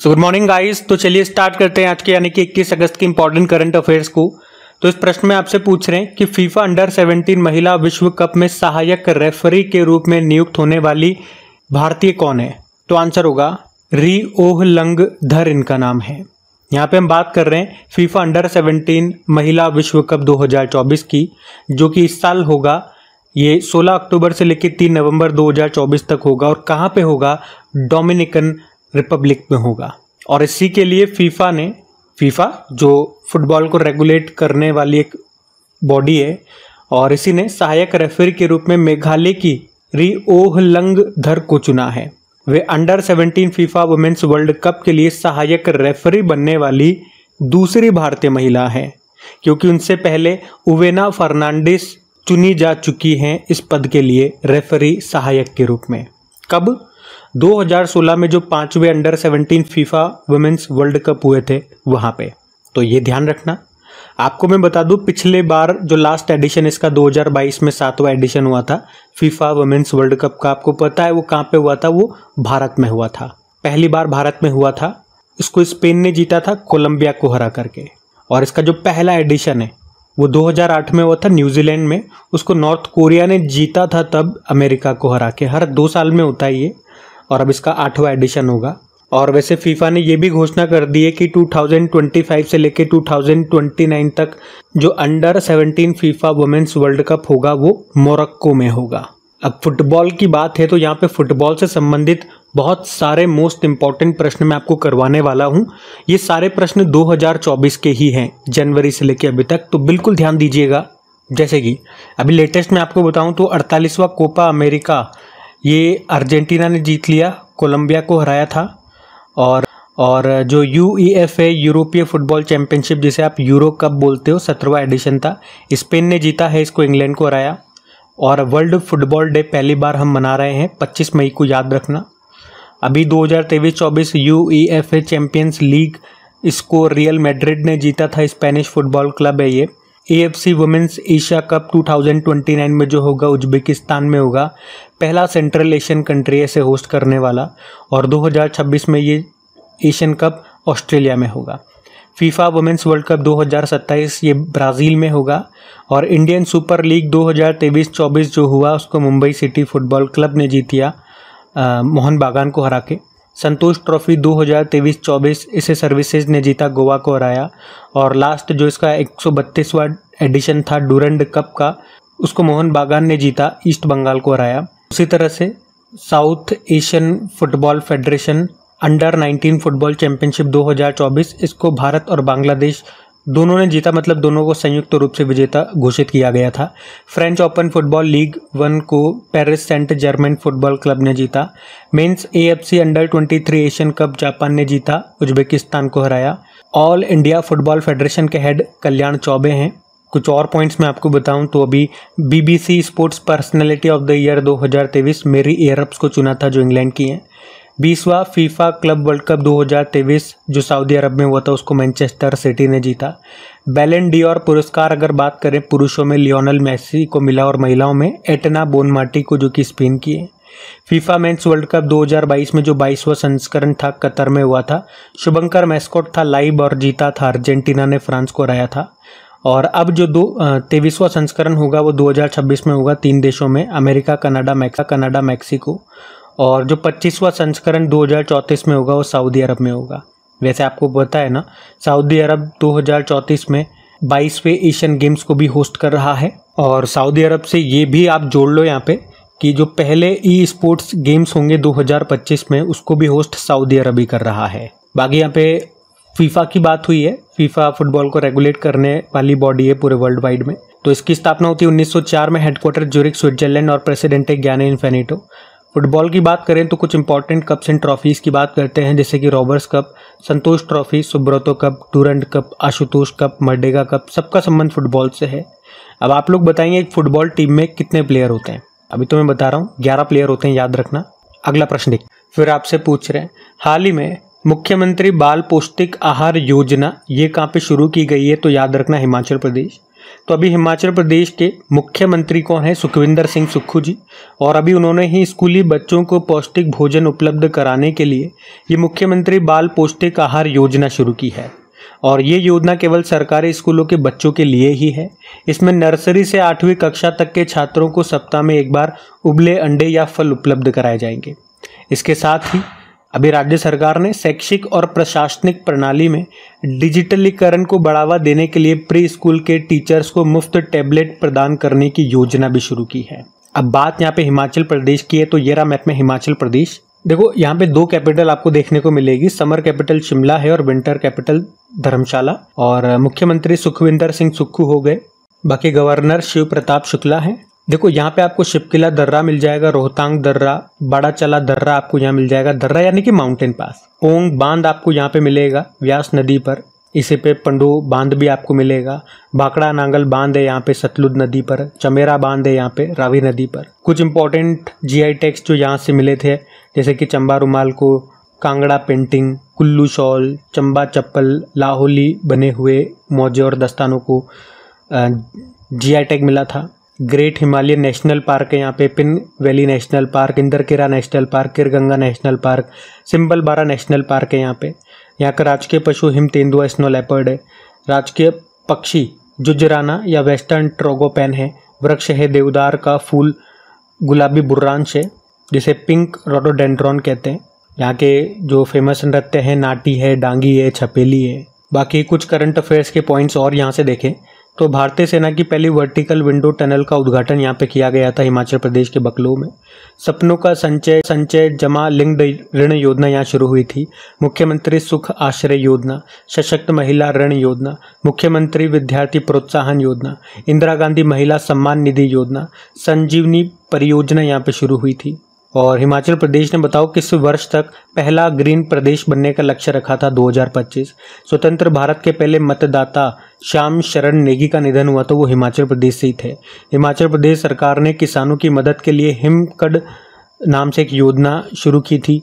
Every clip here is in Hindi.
So good morning guys. तो चलिए स्टार्ट करते हैं आज के यानी कि 21 अगस्त के इंपॉर्टेंट करंट अफेयर्स को। तो इस प्रश्न में आपसे पूछ रहे हैं कि फीफा अंडर 17 महिला विश्व कप में सहायक रेफरी के रूप में नियुक्त होने वाली भारतीय कौन है। तो आंसर होगा री ओह लंग धर, इनका नाम है। यहाँ पे हम बात कर रहे हैं फीफा अंडर 17 महिला विश्व कप 2024 की, जो कि इस साल होगा। ये 16 अक्टूबर से लेकर 3 नवंबर 2024 तक होगा और कहाँ पे होगा, डोमिनिकन रिपब्लिक में होगा। और इसी के लिए फीफा जो फुटबॉल को रेगुलेट करने वाली एक बॉडी है, और इसी ने सहायक रेफरी के रूप में मेघालय की री ओह लंग धर को चुना है। वे under 17 FIFA women's world cup के लिए सहायक रेफरी बनने वाली दूसरी भारतीय महिला है, क्योंकि उनसे पहले उवेना फर्नांडिस चुनी जा चुकी हैं इस पद के लिए रेफरी सहायक के रूप में। कब? 2016 में जो 5वें under 17 FIFA women's world cup हुए थे वहां पे। तो ये ध्यान रखना। आपको मैं बता दूं, पिछले बार जो लास्ट एडिशन इसका 2022 में 7वां एडिशन हुआ था फीफा वुमेन्स वर्ल्ड कप का, आपको पता है वो कहाँ पे हुआ था? वो भारत में हुआ था। पहली बार भारत में हुआ था। इसको स्पेन ने जीता था कोलंबिया को हरा करके। और इसका जो पहला एडिशन है वो 2008 में हुआ था न्यूजीलैंड में। उसको नॉर्थ कोरिया ने जीता था तब अमेरिका को हरा के। हर 2 साल में होता है ये, और अब इसका 8वां एडिशन होगा। और वैसे फीफा ने ये भी घोषणा कर दी है कि 2025 से लेकर 2029 तक जो under 17 FIFA women's world cup होगा वो मोरक्को में होगा। अब फुटबॉल की बात है तो यहाँ पे फुटबॉल से संबंधित बहुत सारे मोस्ट इंपॉर्टेंट प्रश्न मैं आपको करवाने वाला हूँ। ये सारे प्रश्न 2024 के ही हैं, जनवरी से लेकर अभी तक, तो बिल्कुल ध्यान दीजिएगा। जैसे कि अभी लेटेस्ट में आपको बताऊँ तो 48वां कोपा अमेरिका ये अर्जेंटीना ने जीत लिया, कोलंबिया को हराया था। और जो UEFA यूरोपीय फुटबॉल चैंपियनशिप, जिसे आप यूरो कप बोलते हो, 17वां एडिशन था, स्पेन ने जीता है इसको, इंग्लैंड को हराया। और वर्ल्ड फुटबॉल डे पहली बार हम मना रहे हैं 25 मई को, याद रखना। अभी 2023-24 UEFA चैंपियंस लीग, इसको रियल मैड्रिड ने जीता था, स्पेनिश फुटबॉल क्लब है ये। AFC वुमेन्स एशिया कप 2029 में जो होगा उज्बेकिस्तान में होगा, पहला सेंट्रल एशियन कंट्री है इसे होस्ट करने वाला। और 2026 में ये एशियन कप ऑस्ट्रेलिया में होगा। फीफा वुमेन्स वर्ल्ड कप 2027 ये ब्राज़ील में होगा। और इंडियन सुपर लीग 2023-24 जो हुआ उसको मुंबई सिटी फुटबॉल क्लब ने जीतिया मोहन बागान को हरा के। संतोष ट्रॉफी 2023-24 इसे सर्विसेज ने जीता, गोवा को हराया। और लास्ट जो इसका 132वां एडिशन था डूरंड कप का, उसको मोहन बागान ने जीता, ईस्ट बंगाल को हराया। उसी तरह से south Asian football federation under 19 football championship 2024, इसको भारत और बांग्लादेश दोनों ने जीता, मतलब दोनों को संयुक्त रूप से विजेता घोषित किया गया था। फ्रेंच ओपन फुटबॉल लीग 1 को Paris Saint Germain football club ने जीता। Men's AFC under 23 Asian Cup Japan ने जीता, उज्बेकिस्तान को हराया। ऑल इंडिया फुटबॉल फेडरेशन के हेड कल्याण चौबे हैं। कुछ और पॉइंट्स मैं आपको बताऊं तो अभी BBC sports personality of the year 2023 मेरी एयरअप्स को चुना था, जो इंग्लैंड की हैं। 20वां फीफा क्लब वर्ल्ड कप 2023 जो सऊदी अरब में हुआ था उसको मैनचेस्टर सिटी ने जीता। बैलन डी'ओर पुरस्कार अगर बात करें, पुरुषों में लियोनेल मेसी को मिला और महिलाओं में एटना बोनमाटी को, जो कि स्पेन की है। फीफा मेंस वर्ल्ड कप 2022 में जो 22वां संस्करण था कतर में हुआ था, शुभंकर मैस्कोट था लाइव और जीता था, अर्जेंटीना ने फ्रांस को हराया था। और अब जो 23वां संस्करण होगा वो 2026 में होगा 3 देशों में, अमेरिका, कनाडा, मैक्सिको। और जो 25वां संस्करण 2034 में होगा वो सऊदी अरब में होगा। वैसे आपको पता है ना, सऊदी अरब 2034 में 22वें एशियन गेम्स को भी होस्ट कर रहा है। और सऊदी अरब से ये भी आप जोड़ लो यहाँ पे कि जो पहले स्पोर्ट्स गेम्स होंगे 2025 में, उसको भी होस्ट सऊदी अरब ही कर रहा है। बाकी यहाँ पे फीफा की बात हुई है। फीफा फुटबॉल को रेगुलेट करने वाली बॉडी है पूरे वर्ल्ड वाइड में। तो इसकी स्थापना होती है 1904 में, हेडक्वार्टर ज्यूरिख स्विट्जरलैंड, और प्रेसिडेंट है गियानी इन्फेनिटो। फुटबॉल की बात करें तो कुछ इंपॉर्टेंट कप्स एंड ट्रॉफीज की बात करते हैं, जैसे कि Roberts cup, Santosh trophy, Subroto cup, Durand cup, Ashutosh cup, Merdeka cup, सबका संबंध फुटबॉल से है। अब आप लोग बताएंगे एक फुटबॉल टीम में कितने प्लेयर होते हैं? अभी तो मैं बता रहा हूँ 11 प्लेयर होते हैं, याद रखना। अगला प्रश्न देखिए। फिर आपसे पूछ रहे हैं, हाल ही में मुख्यमंत्री बाल पौष्टिक आहार योजना ये कहाँ पे शुरू की गई है? तो याद रखना हिमाचल प्रदेश। तो अभी हिमाचल प्रदेश के मुख्यमंत्री कौन है? सुखविंदर सिंह सुक्खू जी। और अभी उन्होंने ही स्कूली बच्चों को पौष्टिक भोजन उपलब्ध कराने के लिए ये मुख्यमंत्री बाल पौष्टिक आहार योजना शुरू की है। और ये योजना केवल सरकारी स्कूलों के बच्चों के लिए ही है। इसमें नर्सरी से 8वीं कक्षा तक के छात्रों को सप्ताह में एक बार उबले अंडे या फल उपलब्ध कराए जाएंगे। इसके साथ ही अभी राज्य सरकार ने शैक्षिक और प्रशासनिक प्रणाली में डिजिटलीकरण को बढ़ावा देने के लिए प्री स्कूल के टीचर्स को मुफ्त टैबलेट प्रदान करने की योजना भी शुरू की है। अब बात यहाँ पे हिमाचल प्रदेश की है, तो ये रहा मैप में हिमाचल प्रदेश। देखो यहाँ पे 2 कैपिटल आपको देखने को मिलेगी, समर कैपिटल शिमला है और विंटर कैपिटल धर्मशाला। और मुख्यमंत्री सुखविंदर सिंह सुक्खू हो गए, बाकी गवर्नर शिव प्रताप शुक्ला हैं। देखो यहाँ पे आपको शिपकिला दर्रा मिल जाएगा, रोहतांग दर्रा, बड़ा चला दर्रा आपको यहाँ मिल जाएगा। दर्रा यानी कि माउंटेन पास। ओंग बांध आपको यहाँ पे मिलेगा व्यास नदी पर, इसी पे पंडो बांध भी आपको मिलेगा। भाखड़ा नांगल बांध है यहाँ पे सतलुज नदी पर। चमेरा बांध है यहाँ पे रावी नदी पर। कुछ इंपॉर्टेंट GI टैग्स जो यहाँ से मिले थे, जैसे कि चंबा रुमाल को, कांगड़ा पेंटिंग, कुल्लू शॉल, चंबा चप्पल, लाहौली बने हुए मोजे और दस्तानों को GI टैग मिला था। ग्रेट हिमालयन नेशनल पार्क है यहाँ पे, Pin valley national park, Inderkilla national park, Khirganga national park, Simbalbara national park है यहाँ पे। यहाँ का राजकीय पशु हिम तेंदुआ स्नो लेपर्ड है। राजकीय पक्षी जुजराना या वेस्टर्न ट्रोगोपैन है। वृक्ष है देवदार का फूल गुलाबी बुर्रांश है, जिसे पिंक रोडोडेंड्रॉन कहते हैं। यहाँ के जो फेमस नृत्य हैं नाटी है, डांगी है, छपेली है। बाकी कुछ करंट अफेयर्स के पॉइंट्स और यहाँ से देखें तो भारतीय सेना की पहली वर्टिकल विंडो टनल का उद्घाटन यहाँ पे किया गया था हिमाचल प्रदेश के बकलो में। सपनों का संचय जमा लिंक्ड ऋण योजना यहाँ शुरू हुई थी। मुख्यमंत्री सुख आश्रय योजना, सशक्त महिला ऋण योजना, मुख्यमंत्री विद्यार्थी प्रोत्साहन योजना, इंदिरा गांधी महिला सम्मान निधि योजना, संजीवनी परियोजना यहाँ पे शुरू हुई थी। और हिमाचल प्रदेश ने बताओ किस वर्ष तक पहला ग्रीन प्रदेश बनने का लक्ष्य रखा था? 2025। स्वतंत्र भारत के पहले मतदाता श्याम शरण नेगी का निधन हुआ तो वो हिमाचल प्रदेश से ही थे। हिमाचल प्रदेश सरकार ने किसानों की मदद के लिए हिमकड नाम से एक योजना शुरू की थी।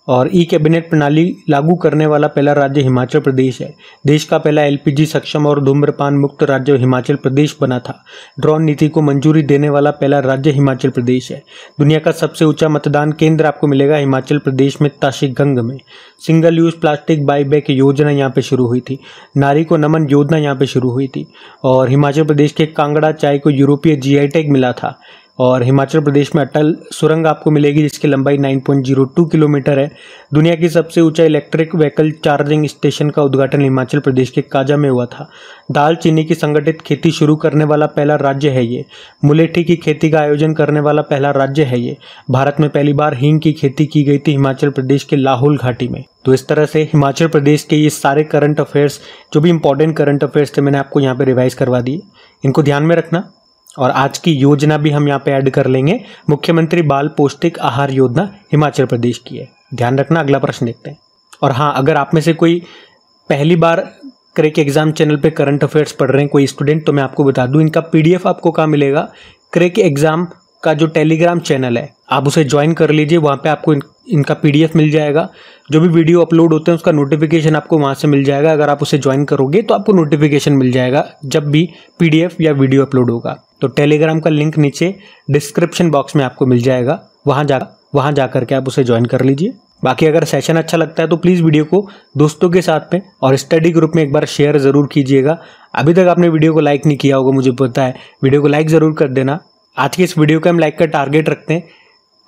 और ई कैबिनेट प्रणाली लागू करने वाला पहला राज्य हिमाचल प्रदेश है। देश का पहला LPG सक्षम और धूम्रपान मुक्त राज्य हिमाचल प्रदेश बना था। ड्रोन नीति को मंजूरी देने वाला पहला राज्य हिमाचल प्रदेश है। दुनिया का सबसे ऊंचा मतदान केंद्र आपको मिलेगा हिमाचल प्रदेश में ताशीगंग में। सिंगल यूज प्लास्टिक बाईबैक योजना यहाँ पे शुरू हुई थी। नारी को नमन योजना यहाँ पे शुरू हुई थी। और हिमाचल प्रदेश के कांगड़ा चाय को यूरोपीय GI टैग मिला था। और हिमाचल प्रदेश में अटल सुरंग आपको मिलेगी जिसकी लंबाई 9.02 किलोमीटर है। दुनिया की सबसे ऊंचा इलेक्ट्रिक व्हीकल चार्जिंग स्टेशन का उद्घाटन हिमाचल प्रदेश के काजा में हुआ था। दाल चीनी की संगठित खेती शुरू करने वाला पहला राज्य है ये। मुलेठी की खेती का आयोजन करने वाला पहला राज्य है ये। भारत में पहली बार हींग की खेती की गई थी हिमाचल प्रदेश के लाहौल घाटी में। तो इस तरह से हिमाचल प्रदेश के ये सारे करंट अफेयर्स, जो भी इंपॉर्टेंट करंट अफेयर्स थे, मैंने आपको यहाँ पे रिवाइज करवा दिए। इनको ध्यान में रखना। और आज की योजना भी हम यहाँ पे ऐड कर लेंगे। मुख्यमंत्री बाल पौष्टिक आहार योजना हिमाचल प्रदेश की है, ध्यान रखना। अगला प्रश्न देखते हैं। और हाँ, अगर आप में से कोई पहली बार क्रैक एग्जाम चैनल पे करंट अफेयर्स पढ़ रहे हैं कोई स्टूडेंट, तो मैं आपको बता दूं इनका PDF आपको कहाँ मिलेगा? क्रैक एग्जाम का जो टेलीग्राम चैनल है आप उसे ज्वाइन कर लीजिए। वहाँ पे आपको इनका PDF मिल जाएगा। जो भी वीडियो अपलोड होते हैं उसका नोटिफिकेशन आपको वहाँ से मिल जाएगा। अगर आप उसे ज्वाइन करोगे तो आपको नोटिफिकेशन मिल जाएगा जब भी PDF या वीडियो अपलोड होगा। तो टेलीग्राम का लिंक नीचे डिस्क्रिप्शन बॉक्स में आपको मिल जाएगा, वहाँ जा करके आप उसे ज्वाइन कर लीजिए। बाकी अगर सेशन अच्छा लगता है तो प्लीज़ वीडियो को दोस्तों के साथ में और स्टडी ग्रुप में एक बार शेयर ज़रूर कीजिएगा। अभी तक आपने वीडियो को लाइक नहीं किया होगा, मुझे पता है, वीडियो को लाइक ज़रूर कर देना। आज की इस वीडियो का हम लाइक का टारगेट रखते हैं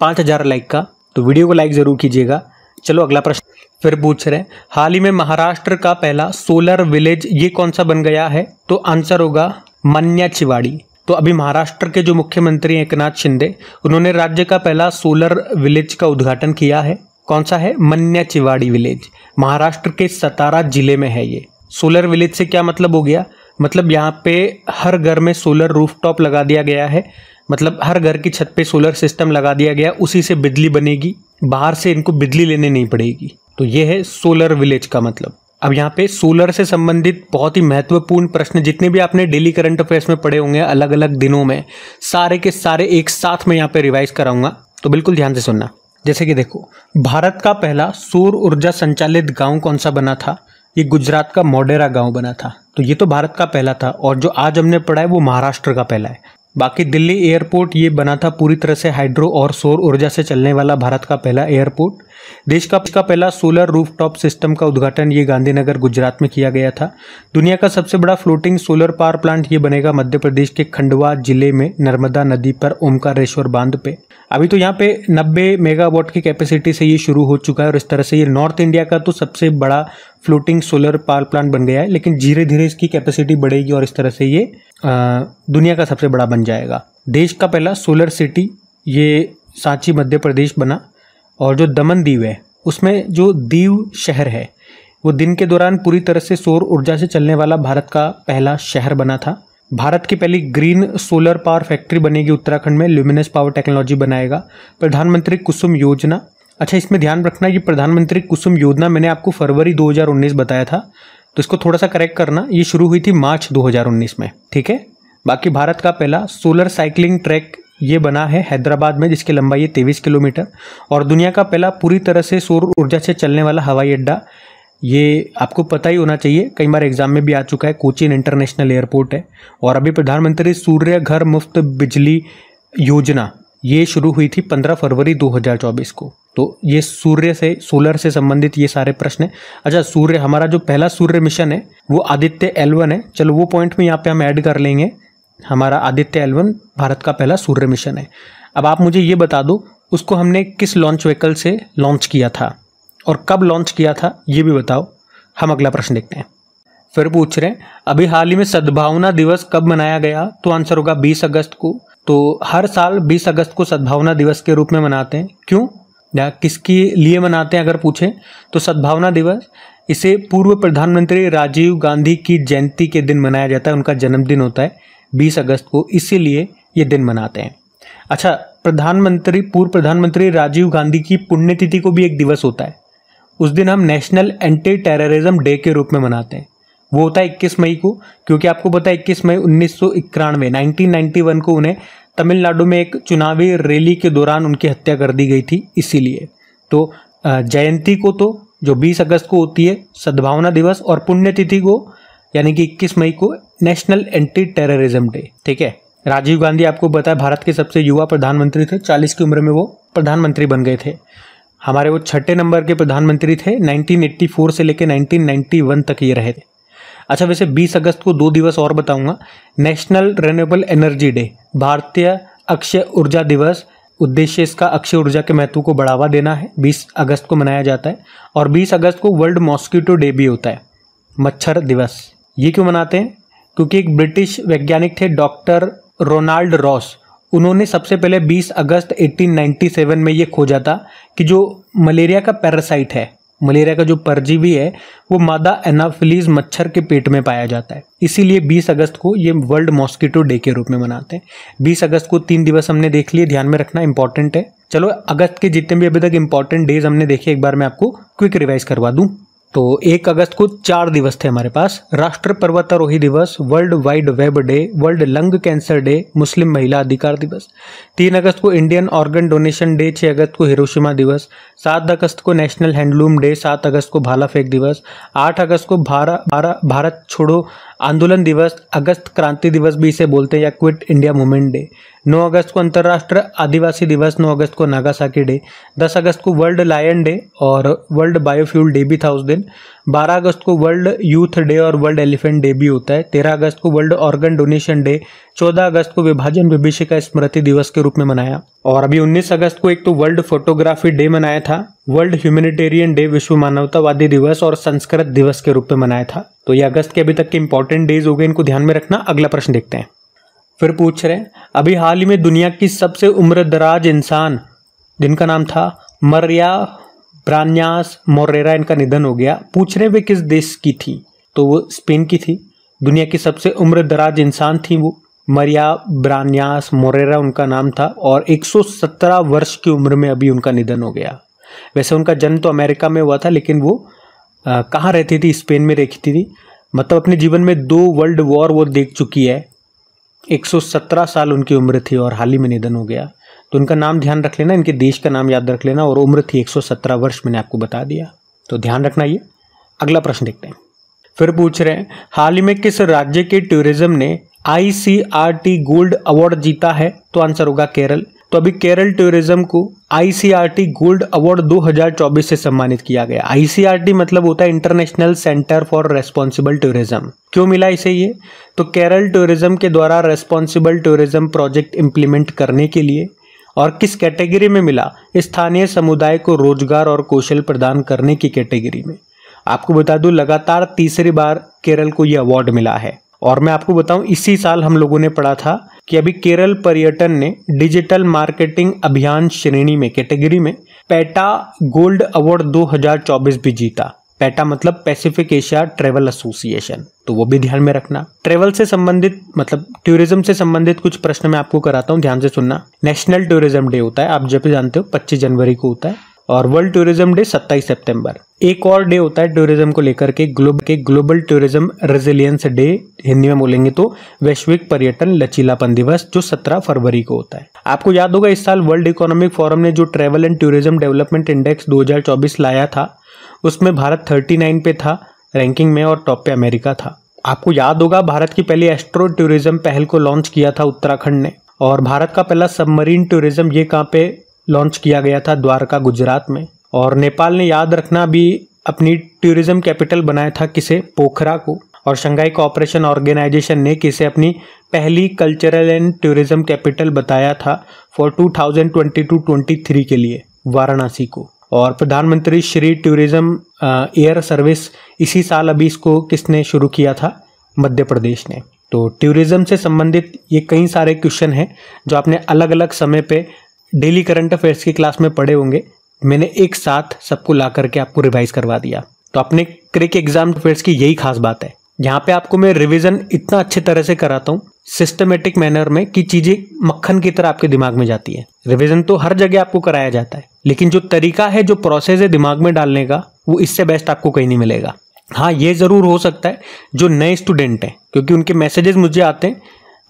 5000 लाइक का, तो वीडियो को लाइक ज़रूर कीजिएगा। चलो अगला प्रश्न फिर पूछ रहे हैं, हाल ही में महाराष्ट्र का पहला सोलर विलेज ये कौन सा बन गया है? तो आंसर होगा मन्याचिवाड़ी। तो अभी महाराष्ट्र के जो मुख्यमंत्री हैं एकनाथ शिंदे, उन्होंने राज्य का पहला सोलर विलेज का उद्घाटन किया है। कौन सा है? मन्याचिवाड़ी विलेज, महाराष्ट्र के सतारा जिले में है ये। सोलर विलेज से क्या मतलब हो गया? मतलब यहाँ पे हर घर में सोलर रूफटॉप लगा दिया गया है, मतलब हर घर की छत पे सोलर सिस्टम लगा दिया गया, उसी से बिजली बनेगी, बाहर से इनको बिजली लेने नहीं पड़ेगी। तो ये है सोलर विलेज का मतलब। अब यहाँ पे सोलर से संबंधित बहुत ही महत्वपूर्ण प्रश्न जितने भी आपने डेली करंट अफेयर्स में पढ़े होंगे अलग अलग दिनों में, सारे के सारे एक साथ में यहाँ पे रिवाइज कराऊंगा, तो बिल्कुल ध्यान से सुनना। जैसे कि देखो, भारत का पहला सौर ऊर्जा संचालित गांव कौन सा बना था? ये गुजरात का मोढेरा गांव बना था। तो ये तो भारत का पहला था, और जो आज हमने पढ़ा है वो महाराष्ट्र का पहला है। बाकी दिल्ली एयरपोर्ट ये बना था पूरी तरह से हाइड्रो और सौर ऊर्जा से चलने वाला भारत का पहला एयरपोर्ट। देश का पहला सोलर रूफटॉप सिस्टम का उद्घाटन ये गांधीनगर गुजरात में किया गया था। दुनिया का सबसे बड़ा फ्लोटिंग सोलर पावर प्लांट ये बनेगा मध्य प्रदेश के खंडवा जिले में नर्मदा नदी पर ओमकारेश्वर बांध पे। अभी तो यहाँ पे 90 मेगावाट की कैपेसिटी से ये शुरू हो चुका है और इस तरह से ये नॉर्थ इंडिया का तो सबसे बड़ा फ्लोटिंग सोलर पावर प्लांट बन गया है, लेकिन धीरे धीरे इसकी कैपेसिटी बढ़ेगी और इस तरह से ये दुनिया का सबसे बड़ा बन जाएगा। देश का पहला सोलर सिटी ये सांची मध्य प्रदेश बना, और जो दमन दीव है उसमें जो दीव शहर है वो दिन के दौरान पूरी तरह से सौर ऊर्जा से चलने वाला भारत का पहला शहर बना था। भारत की पहली ग्रीन सोलर पावर फैक्ट्री बनेगी उत्तराखंड में, ल्यूमिनस पावर टेक्नोलॉजी बनाएगा। प्रधानमंत्री कुसुम योजना, अच्छा इसमें ध्यान रखना ये प्रधानमंत्री कुसुम योजना मैंने आपको फरवरी 2019 बताया था, तो इसको थोड़ा सा करेक्ट करना, ये शुरू हुई थी मार्च 2019 में, ठीक है। बाकी भारत का पहला सोलर साइकिलिंग ट्रैक ये बना है हैदराबाद में, जिसकी लंबाई है 23 किलोमीटर। और दुनिया का पहला पूरी तरह से सौर ऊर्जा से चलने वाला हवाई अड्डा, ये आपको पता ही होना चाहिए, कई बार एग्जाम में भी आ चुका है, कोचीन इंटरनेशनल एयरपोर्ट है। और अभी प्रधानमंत्री सूर्य घर मुफ्त बिजली योजना ये शुरू हुई थी 15 फरवरी 2024 को। तो ये सूर्य से सोलर से संबंधित ये सारे प्रश्न है। अच्छा, सूर्य हमारा जो पहला सूर्य मिशन है वो आदित्य L1 है, चलो वो पॉइंट में यहाँ पे हम ऐड कर लेंगे। हमारा आदित्य L1 भारत का पहला सूर्य मिशन है। अब आप मुझे ये बता दो उसको हमने किस लॉन्च व्हीकल से लॉन्च किया था और कब लॉन्च किया था ये भी बताओ। हम अगला प्रश्न देखते हैं। फिर पूछ रहे हैं अभी हाल ही में सद्भावना दिवस कब मनाया गया, तो आंसर होगा 20 अगस्त को। तो हर साल 20 अगस्त को सद्भावना दिवस के रूप में मनाते हैं। क्यों या किसके लिए मनाते हैं अगर पूछें तो सद्भावना दिवस इसे पूर्व प्रधानमंत्री राजीव गांधी की जयंती के दिन मनाया जाता है, उनका जन्मदिन होता है 20 अगस्त को, इसीलिए ये दिन मनाते हैं। अच्छा, पूर्व प्रधानमंत्री राजीव गांधी की पुण्यतिथि को भी एक दिवस होता है, उस दिन हम नेशनल एंटी टेररिज्म डे के रूप में मनाते हैं। वो होता है 21 मई को, क्योंकि आपको पता है 21 मई 1991 को उन्हें तमिलनाडु में एक चुनावी रैली के दौरान उनकी हत्या कर दी गई थी, इसीलिए। तो जयंती को तो जो 20 अगस्त को होती है सद्भावना दिवस, और पुण्यतिथि को यानी कि 21 मई को नेशनल एंटी टेररिज्म डे, ठीक है। राजीव गांधी आपको पता है भारत के सबसे युवा प्रधानमंत्री थे, 40 की उम्र में वो प्रधानमंत्री बन गए थे। हमारे वो 6ठे नंबर के प्रधानमंत्री थे, 1984 से लेकर 1991 तक ये रहे थे। अच्छा, वैसे 20 अगस्त को 2 दिवस और बताऊंगा। नेशनल रिन्यूएबल एनर्जी डे, भारतीय अक्षय ऊर्जा दिवस, उद्देश्य इसका अक्षय ऊर्जा के महत्व को बढ़ावा देना है, 20 अगस्त को मनाया जाता है। और 20 अगस्त को वर्ल्ड मॉस्किटो डे भी होता है, मच्छर दिवस। ये क्यों मनाते हैं? क्योंकि एक ब्रिटिश वैज्ञानिक थे डॉक्टर रोनाल्ड रॉस, उन्होंने सबसे पहले 20 अगस्त 1897 में ये खोजा था कि जो मलेरिया का पैरासाइट है, मलेरिया का जो परजीवी है, वो मादा एनाफिलीज मच्छर के पेट में पाया जाता है, इसीलिए 20 अगस्त को ये वर्ल्ड मॉस्किटो डे के रूप में मनाते हैं। 20 अगस्त को 3 दिवस हमने देख लिए, ध्यान में रखना, इंपॉर्टेंट है। चलो, अगस्त के जितने भी अभी तक इंपॉर्टेंट डेज हमने देखे, एक बार मैं आपको क्विक रिवाइज करवा दूं। तो 1 अगस्त को 4 दिवस थे हमारे पास। राष्ट्र पर्वतारोही दिवस, world wide web day, world lung cancer day, Muslim महिला अधिकार दिवस। 3 अगस्त को इंडियन ऑर्गन डोनेशन डे, 6 अगस्त को हिरोशिमा दिवस, 7 अगस्त को नेशनल हैंडलूम डे, 7 अगस्त को भाला फेंक दिवस, 8 अगस्त को भारत छोड़ो आंदोलन दिवस, अगस्त क्रांति दिवस भी इसे बोलते हैं, या क्विट इंडिया मूवमेंट डे। 9 अगस्त को अंतर्राष्ट्रीय आदिवासी दिवस, 9 अगस्त को नागासाकी डे, 10 अगस्त को वर्ल्ड लायन डे और वर्ल्ड बायोफ्यूल डे भी था उस दिन। 12 अगस्त को वर्ल्ड यूथ डे और वर्ल्ड एलिफेंट डे भी होता है। 13 अगस्त को वर्ल्ड ऑर्गन डोनेशन डे, 14 अगस्त को विभाजन विभीषिका स्मृति दिवस के रूप में मनाया। और अभी 19 अगस्त को एक तो वर्ल्ड फोटोग्राफी डे मनाया था, वर्ल्ड ह्यूमैनिटेरियन डे, विश्व मानवतावादी दिवस, और संस्कृत दिवस के रूप में मनाया था। तो ये अगस्त के अभी तक के इंपॉर्टेंट डेज हो गए, इनको ध्यान में रखना। अगला प्रश्न देखते हैं। फिर पूछ रहे हैं अभी हाल ही में दुनिया की सबसे उम्रदराज इंसान जिनका नाम था मरिया ब्रान्यास मोरेरा, इनका निधन हो गया। पूछ रहे वे किस देश की थी, तो वो स्पेन की थी। दुनिया की सबसे उम्रदराज इंसान थी वो मरिया ब्रान्यास मोरेरा उनका नाम था, और 117 वर्ष की उम्र में अभी उनका निधन हो गया। वैसे उनका जन्म तो अमेरिका में हुआ था, लेकिन वो कहाँ रहती थी? स्पेन में रहती थी। मतलब अपने जीवन में 2 वर्ल्ड वॉर वो देख चुकी है। 117 साल उनकी उम्र थी और हाल ही में निधन हो गया। तो उनका नाम ध्यान रख लेना, इनके देश का नाम याद रख लेना, और उम्र थी 117 वर्ष, मैंने आपको बता दिया, तो ध्यान रखना ये। अगला प्रश्न देखते हैं। फिर पूछ रहे हैं हाल ही में किस राज्य के टूरिज्म ने ICRT गोल्ड अवार्ड जीता है? तो आंसर होगा केरल। तो अभी केरल टूरिज्म को ICRT गोल्ड अवार्ड 2024 से सम्मानित किया गया। ICRT मतलब होता है international centre for responsible tourism. क्यों मिला इसे ये? तो केरल टूरिज्म के द्वारा रेस्पॉन्सिबल टूरिज्म प्रोजेक्ट इंप्लीमेंट करने के लिए। और किस कैटेगरी में मिला? स्थानीय समुदाय को रोजगार और कौशल प्रदान करने की कैटेगरी में। आपको बता दूं लगातार तीसरी बार केरल को यह अवार्ड मिला है। और मैं आपको बताऊं इसी साल हम लोगों ने पढ़ा था कि अभी केरल पर्यटन ने डिजिटल मार्केटिंग अभियान श्रेणी में कैटेगरी में पैटा गोल्ड अवार्ड 2024 भी जीता। पैटा मतलब पैसिफिक एशिया ट्रेवल एसोसिएशन, तो वो भी ध्यान में रखना। ट्रेवल से संबंधित मतलब टूरिज्म से संबंधित कुछ प्रश्न मैं आपको कराता हूँ, ध्यान से सुनना। नेशनल टूरिज्म डे होता है, आप जब जानते हो 25 जनवरी को होता है, और वर्ल्ड टूरिज्म डे 27 सितंबर। एक और डे होता है टूरिज्म को लेकर के global tourism resilience day, Hindi में बोलेंगे तो वैश्विक पर्यटन लचीलापन दिवस, जो 17 फरवरी को होता है। आपको याद होगा इस साल वर्ल्ड इकोनॉमिक फोरम ने जो travel and tourism development index 2024 लाया था, उसमें भारत 39 पे था रैंकिंग में और टॉप पे अमेरिका था। आपको याद होगा भारत की पहली एस्ट्रो टूरिज्म पहल को लॉन्च किया था उत्तराखंड ने, और भारत का पहला सबमरीन टूरिज्म ये कहाँ पे लॉन्च किया गया था? द्वारका, गुजरात में। और नेपाल ने याद रखना भी अपनी टूरिज्म कैपिटल बनाया था किसे? पोखरा को। और शंघाई कोऑपरेशन ऑर्गेनाइजेशन ने किसे अपनी पहली कल्चरल एंड टूरिज्म कैपिटल बताया था फॉर 2022-23 के लिए? वाराणसी को। और प्रधानमंत्री श्री टूरिज्म एयर सर्विस इसी साल अभी इसको किसने शुरू किया था? मध्य प्रदेश ने। तो टूरिज्म से संबंधित ये कई सारे क्वेश्चन हैं जो आपने अलग अलग समय पे डेली करंट अफेयर्स की क्लास में पढ़े होंगे। मैंने एक साथ सबको ला करके आपको रिवाइज करवा दिया। तो अपने क्रिक एग्जाम अफेयर्स की यही खास बात है, यहाँ पे आपको मैं रिवीजन इतना अच्छे तरह से कराता हूँ सिस्टमेटिक मैनर में कि चीजें मक्खन की तरह आपके दिमाग में जाती है। रिवीजन तो हर जगह आपको कराया जाता है, लेकिन जो तरीका है, जो प्रोसेस है दिमाग में डालने का, वो इससे बेस्ट आपको कहीं नहीं मिलेगा। हाँ, ये जरूर हो सकता है जो नए स्टूडेंट हैं, क्योंकि उनके मैसेजेस मुझे आते हैं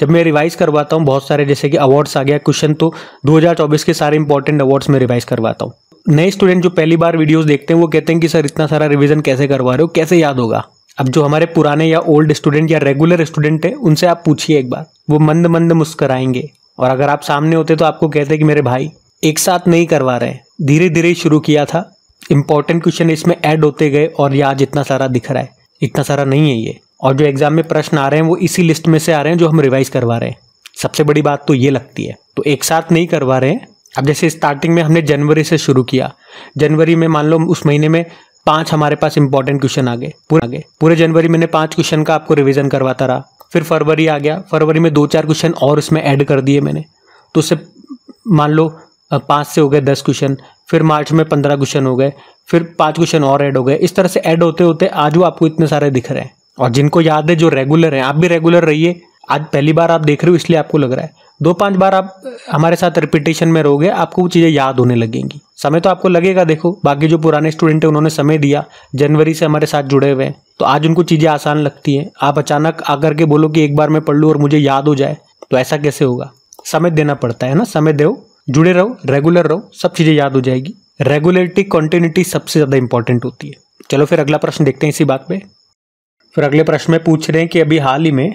जब मैं रिवाइज करवाता हूँ बहुत सारे, जैसे कि अवार्ड्स आ गया क्वेश्चन, तो 2024 के सारे इंपॉर्टेंट अवार्ड्स में रिवाइज करवाता हूँ। नए स्टूडेंट जो पहली बार वीडियोस देखते हैं वो कहते हैं कि सर इतना सारा रिवीजन कैसे करवा रहे हो, कैसे याद होगा? अब जो हमारे पुराने या ओल्ड स्टूडेंट या रेगुलर स्टूडेंट हैं उनसे आप पूछिए एक बार, वो मंद मंद मुस्कराएंगे। और अगर आप सामने होते तो आपको कहते कि मेरे भाई एक साथ नहीं करवा रहे, धीरे धीरे शुरू किया था, इंपॉर्टेंट क्वेश्चन इसमें ऐड होते गए और ये आज इतना सारा दिख रहा है। इतना सारा नहीं है ये, और जो एग्जाम में प्रश्न आ रहे हैं वो इसी लिस्ट में से आ रहे हैं जो हम रिवाइज करवा रहे हैं। सबसे बड़ी बात तो ये लगती है। तो एक साथ नहीं करवा रहे हैं। अब जैसे स्टार्टिंग में हमने जनवरी से शुरू किया, जनवरी में मान लो उस महीने में 5 हमारे पास इंपॉर्टेंट क्वेश्चन आ गए, पूरे जनवरी मैंने 5 क्वेश्चन का आपको रिवीजन करवाता रहा। फिर फरवरी आ गया, फरवरी में 2-4 क्वेश्चन और इसमें ऐड कर दिए मैंने, तो उससे मान लो 5 से हो गए 10 क्वेश्चन। फिर मार्च में 15 क्वेश्चन हो गए, फिर 5 क्वेश्चन और ऐड हो गए। इस तरह से ऐड होते होते आज वो आपको इतने सारे दिख रहे हैं। और जिनको याद है, जो रेगुलर हैं, आप भी रेगुलर रहिए। आज पहली बार आप देख रहे हो इसलिए आपको लग रहा है, 2-5 बार आप हमारे साथ रिपीटेशन में रहोगे, आपको वो चीज़ें याद होने लगेंगी। समय तो आपको लगेगा, देखो बाकी जो पुराने स्टूडेंट हैं उन्होंने समय दिया, जनवरी से हमारे साथ जुड़े हुए हैं, तो आज उनको चीज़ें आसान लगती हैं। आप अचानक आकर के बोलो कि एक बार मैं पढ़ लूँ और मुझे याद हो जाए, तो ऐसा कैसे होगा? समय देना पड़ता है ना, समय दो, जुड़े रहो, रेगुलर रहो, सब चीज़ें याद हो जाएगी। रेगुलरिटी, कंटिन्यूटी सबसे ज़्यादा इंपॉर्टेंट होती है। चलो फिर अगला प्रश्न देखते हैं इसी बात पे। फिर अगले प्रश्न में पूछ रहे हैं कि अभी हाल ही में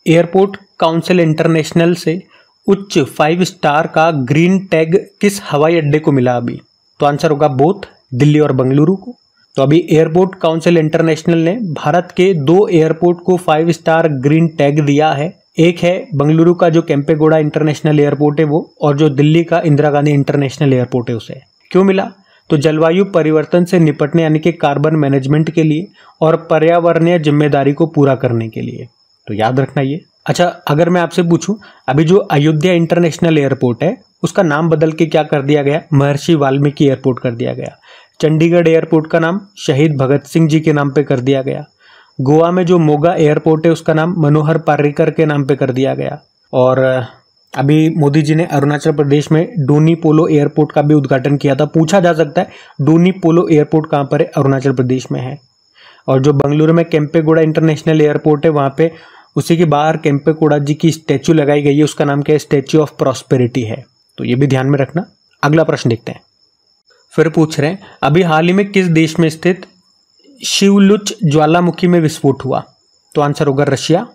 एयरपोर्ट काउंसिल इंटरनेशनल से उच्च 5 स्टार का ग्रीन टैग किस हवाई अड्डे को मिला अभी? तो आंसर होगा बोथ, दिल्ली और बेंगलुरु को। तो अभी एयरपोर्ट काउंसिल इंटरनेशनल ने भारत के 2 एयरपोर्ट को 5 स्टार ग्रीन टैग दिया है। एक है बेंगलुरु का जो केम्पेगौड़ा इंटरनेशनल एयरपोर्ट है वो, और जो दिल्ली का इंदिरा गांधी इंटरनेशनल एयरपोर्ट है उसे। क्यों मिला? तो जलवायु परिवर्तन से निपटने यानी कि कार्बन मैनेजमेंट के लिए और पर्यावरणीय जिम्मेदारी को पूरा करने के लिए। तो याद रखना ये। अच्छा, अगर मैं आपसे पूछूं, अभी जो अयोध्या इंटरनेशनल एयरपोर्ट है उसका नाम बदल के क्या कर दिया गया? महर्षि वाल्मीकि एयरपोर्ट कर दिया गया। चंडीगढ़ एयरपोर्ट का नाम शहीद भगत सिंह जी के नाम पे कर दिया गया। गोवा में जो मोगा एयरपोर्ट है उसका नाम मनोहर पर्रिकर के नाम पे कर दिया गया। और अभी मोदी जी ने अरुणाचल प्रदेश में डोनी पोलो एयरपोर्ट का भी उद्घाटन किया था। पूछा जा सकता है डोनी पोलो एयरपोर्ट कहाँ पर है? अरुणाचल प्रदेश में है। और जो बेंगलुरु में केम्पेगौड़ा इंटरनेशनल एयरपोर्ट है वहाँ पे उसी के बाहर केम्पेगौड़ा जी की स्टैचू लगाई गई है, उसका नाम क्या है? स्टैचू ऑफ प्रॉस्पेरिटी है। तो ये भी ध्यान में रखना। अगला प्रश्न देखते हैं। फिर पूछ रहे हैं अभी हाल ही में किस देश में स्थित शिवलुच ज्वालामुखी में विस्फोट हुआ? तो आंसर होगा रशिया।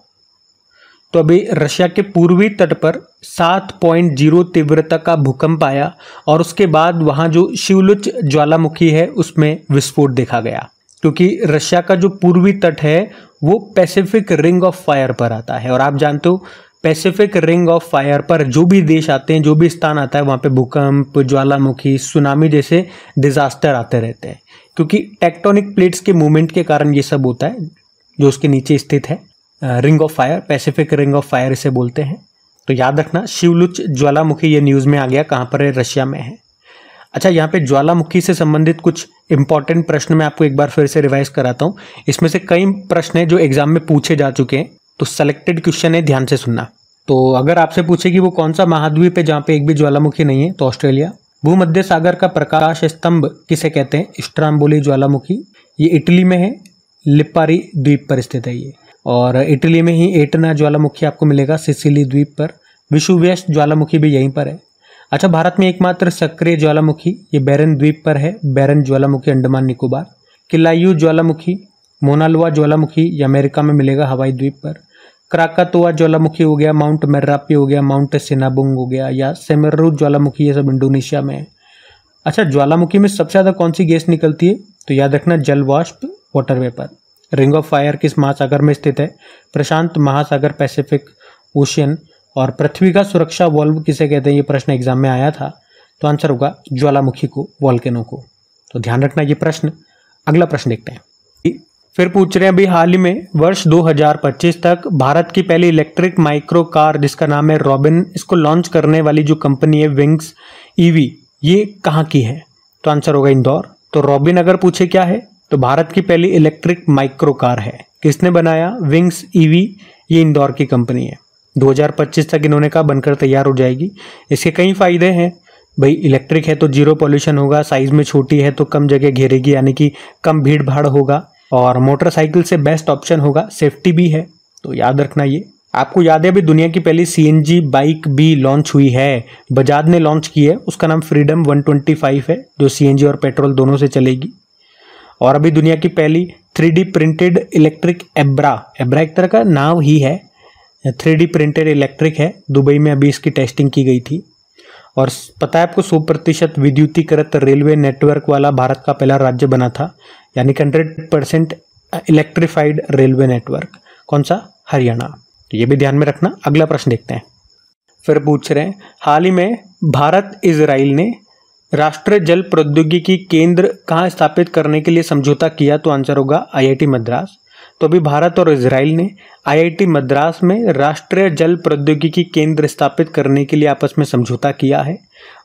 तो अभी रशिया के पूर्वी तट पर 7.0 तीव्रता का भूकंप आया और उसके बाद वहां जो शिवलुच ज्वालामुखी है उसमें विस्फोट देखा गया, क्योंकि रशिया का जो पूर्वी तट है वो पैसिफिक रिंग ऑफ फायर पर आता है। और आप जानते हो पैसिफिक रिंग ऑफ फायर पर जो भी देश आते हैं, जो भी स्थान आता है, वहाँ पे भूकंप, ज्वालामुखी, सुनामी जैसे डिजास्टर आते रहते हैं, क्योंकि टेक्टोनिक प्लेट्स के मूवमेंट के कारण ये सब होता है जो उसके नीचे स्थित है। Ring of fire, Pacific ring of fire इसे बोलते हैं। तो याद रखना, शिवलुच ज्वालामुखी ये न्यूज़ में आ गया, कहाँ पर है? रशिया में है। अच्छा, यहाँ पे ज्वालामुखी से संबंधित कुछ इंपॉर्टेंट प्रश्न मैं आपको एक बार फिर से रिवाइज कराता हूँ। इसमें से कई प्रश्न हैं जो एग्जाम में पूछे जा चुके हैं, तो सेलेक्टेड क्वेश्चन है, ध्यान से सुनना। तो अगर आपसे पूछे कि वो कौन सा महाद्वीप है जहाँ पे एक भी ज्वालामुखी नहीं है, तो ऑस्ट्रेलिया। भूमध्य सागर का प्रकाश स्तंभ किसे कहते हैं? स्ट्राम्बोली ज्वालामुखी। ये इटली में है, लिपारी द्वीप पर स्थित है ये। और इटली में ही एटना ज्वालामुखी आपको मिलेगा, सिसिली द्वीप पर। विषुवयस ज्वालामुखी भी यहीं पर है। अच्छा, भारत में एकमात्र सक्रिय ज्वालामुखी ये बैरन द्वीप पर है, बैरन ज्वालामुखी, अंडमान निकोबार। किलायू ज्वालामुखी, मोनालवा ज्वालामुखी ये अमेरिका में मिलेगा, हवाई द्वीप पर। क्राकातोआ ज्वालामुखी हो गया, माउंट मेर्रापी हो गया, माउंट सिनाबुंग हो गया, या सेमेरू ज्वालामुखी, ये सब इंडोनेशिया में है। अच्छा, ज्वालामुखी में सबसे ज़्यादा कौन सी गैस निकलती है? तो याद रखना, जल वाष्प, water vapour. Ring of fire किस महासागर में स्थित है? प्रशांत महासागर, पैसिफिक ओशियन। और पृथ्वी का सुरक्षा वॉल्व किसे कहते हैं? ये प्रश्न एग्जाम में आया था, तो आंसर होगा ज्वालामुखी को, वॉल्केनो को। तो ध्यान रखना ये प्रश्न। अगला प्रश्न देखते हैं। फिर पूछ रहे हैं अभी हाल ही में वर्ष 2025 तक भारत की पहली इलेक्ट्रिक माइक्रो कार जिसका नाम है रॉबिन, इसको लॉन्च करने वाली जो कंपनी है विंग्स ईवी, ये कहाँ की है? तो आंसर होगा इंदौर। तो रॉबिन अगर पूछे क्या है, तो भारत की पहली इलेक्ट्रिक माइक्रो कार है। किसने बनाया? विंग्स ईवी, ये इंदौर की कंपनी है। 2025 तक इन्होंने कहा बनकर तैयार हो जाएगी। इसके कई फायदे हैं भाई। इलेक्ट्रिक है तो जीरो पॉल्यूशन होगा, साइज में छोटी है तो कम जगह घेरेगी, यानी कि कम भीड़ भाड़ होगा, और मोटरसाइकिल से बेस्ट ऑप्शन होगा, सेफ्टी भी है। तो याद रखना ये। आपको याद है अभी दुनिया की पहली सीएनजी बाइक भी लॉन्च हुई है, बजाज ने लॉन्च की है, उसका नाम फ्रीडम 125 है, जो सीएनजी और पेट्रोल दोनों से चलेगी। और अभी दुनिया की पहली 3D प्रिंटेड इलेक्ट्रिक एब्रा एक तरह का नाव ही है, 3D प्रिंटेड इलेक्ट्रिक है, दुबई में अभी इसकी टेस्टिंग की गई थी। और पता है आपको 100% विद्युतीकृत रेलवे नेटवर्क वाला भारत का पहला राज्य बना था, यानी 100% इलेक्ट्रिफाइड रेलवे नेटवर्क। कौन सा? हरियाणा। तो ये भी ध्यान में रखना। अगला प्रश्न देखते हैं। फिर पूछ रहे हैं हाल ही में भारत इजराइल ने राष्ट्रीय जल प्रौद्योगिकी केंद्र कहाँ स्थापित करने के लिए समझौता किया? तो आंसर होगा IIT मद्रास। तो अभी भारत और इजराइल ने IIT मद्रास में राष्ट्रीय जल प्रौद्योगिकी केंद्र स्थापित करने के लिए आपस में समझौता किया है।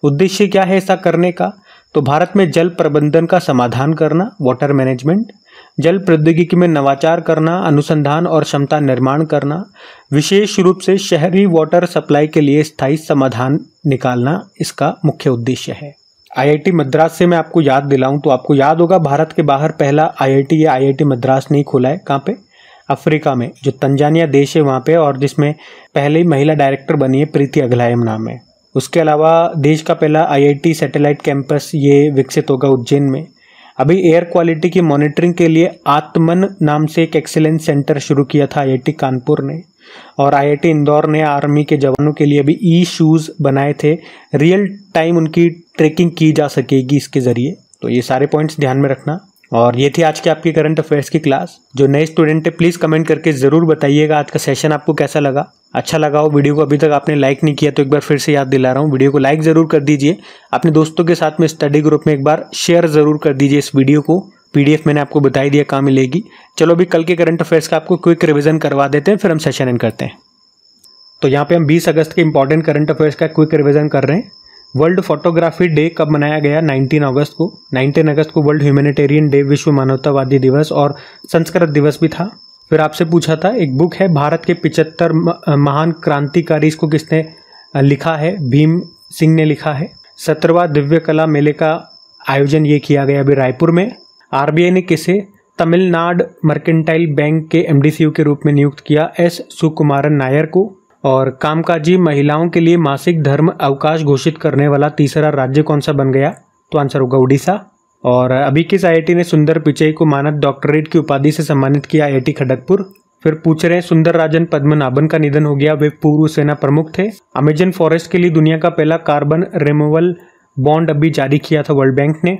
उद्देश्य क्या है ऐसा करने का? तो भारत में जल प्रबंधन का समाधान करना, वाटर मैनेजमेंट, जल प्रौद्योगिकी में नवाचार करना, अनुसंधान और क्षमता निर्माण करना, विशेष रूप से शहरी वाटर सप्लाई के लिए स्थायी समाधान निकालना इसका मुख्य उद्देश्य है। IIT मद्रास से मैं आपको याद दिलाऊं तो आपको याद होगा भारत के बाहर पहला IIT या IIT मद्रास नहीं खोला है। कहाँ पे? अफ्रीका में, जो तंजानिया देश है वहाँ पे, और जिसमें पहले ही महिला डायरेक्टर बनी है, प्रीति अगलायम नाम है। उसके अलावा देश का पहला IIT सैटेलाइट कैंपस ये विकसित होगा उज्जैन में। अभी एयर क्वालिटी की मॉनिटरिंग के लिए आत्मन नाम से एक एक्सीलेंस सेंटर शुरू किया था IIT कानपुर ने। और IIT इंदौर ने आर्मी के जवानों के लिए अभी ई-शूज़ बनाए थे, रियल टाइम उनकी ट्रैकिंग की जा सकेगी इसके ज़रिए। तो ये सारे पॉइंट्स ध्यान में रखना। और ये थी आज की आपकी करंट अफेयर्स की क्लास। जो नए स्टूडेंट है प्लीज़ कमेंट करके ज़रूर बताइएगा आज का सेशन आपको कैसा लगा। अच्छा लगा हो, वीडियो को अभी तक आपने लाइक नहीं किया तो एक बार फिर से याद दिला रहा हूँ, वीडियो को लाइक ज़रूर कर दीजिए। अपने दोस्तों के साथ में स्टडी ग्रुप में एक बार शेयर ज़रूर कर दीजिए इस वीडियो को। PDF मैंने आपको बता ही दिया कहाँ मिलेगी। चलो अभी कल के करंट अफेयर्स का आपको क्विक रिवीजन करवा देते हैं, फिर हम सेशन एंड करते हैं। तो यहाँ पे हम 20 अगस्त के इंपॉर्टेंट करंट अफेयर्स का क्विक रिवीजन कर रहे हैं। वर्ल्ड फोटोग्राफी डे कब मनाया गया? 19 अगस्त को। 19 अगस्त को वर्ल्ड ह्यूमैनिटेरियन डे, विश्व मानवतावादी दिवस और संस्कृत दिवस भी था। फिर आपसे पूछा था एक बुक है भारत के 75 महान क्रांतिकारी, इसको किसने लिखा है? भीम सिंह ने लिखा है। 17वां दिव्य कला मेले का आयोजन ये किया गया अभी रायपुर में। RBI ने किसे तमिलनाडु मर्केंटाइल बैंक के MDCU के रूप में नियुक्त किया? S सुकुमारन नायर को। और कामकाजी महिलाओं के लिए मासिक धर्म अवकाश घोषित करने वाला तीसरा राज्य कौन सा बन गया? तो आंसर होगा उड़ीसा। और अभी किस आईआईटी ने सुंदर पिचई को मानद डॉक्टरेट की उपाधि से सम्मानित किया? आईआईटी खड़गपुर। फिर पूछ रहे हैं सुंदर राजन पद्मनाभन का निधन हो गया, वे पूर्व सेना प्रमुख थे। अमेजन फॉरेस्ट के लिए दुनिया का पहला कार्बन रिमूवल बॉन्ड अभी जारी किया था वर्ल्ड बैंक ने।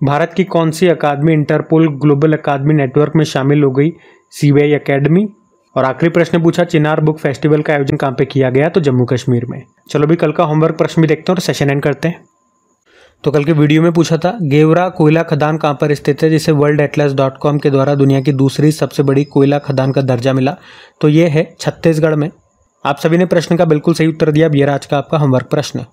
भारत की कौन सी अकादमी इंटरपोल ग्लोबल अकादमी नेटवर्क में शामिल हो गई? CBI academy. और आखिरी प्रश्न पूछा चिनार बुक फेस्टिवल का आयोजन कहाँ पे किया गया? तो जम्मू कश्मीर में। चलो भी कल का होमवर्क प्रश्न भी देखते हैं और सेशन एंड करते हैं। तो कल के वीडियो में पूछा था गेवरा कोयला खदान कहाँ पर स्थित है, जिसे worldatlas.com के द्वारा दुनिया की दूसरी सबसे बड़ी कोयला खदान का दर्जा मिला। तो ये है छत्तीसगढ़ में। आप सभी ने प्रश्न का बिल्कुल सही उत्तर दिया। अब ये रहा आज का आपका होमवर्क प्रश्न।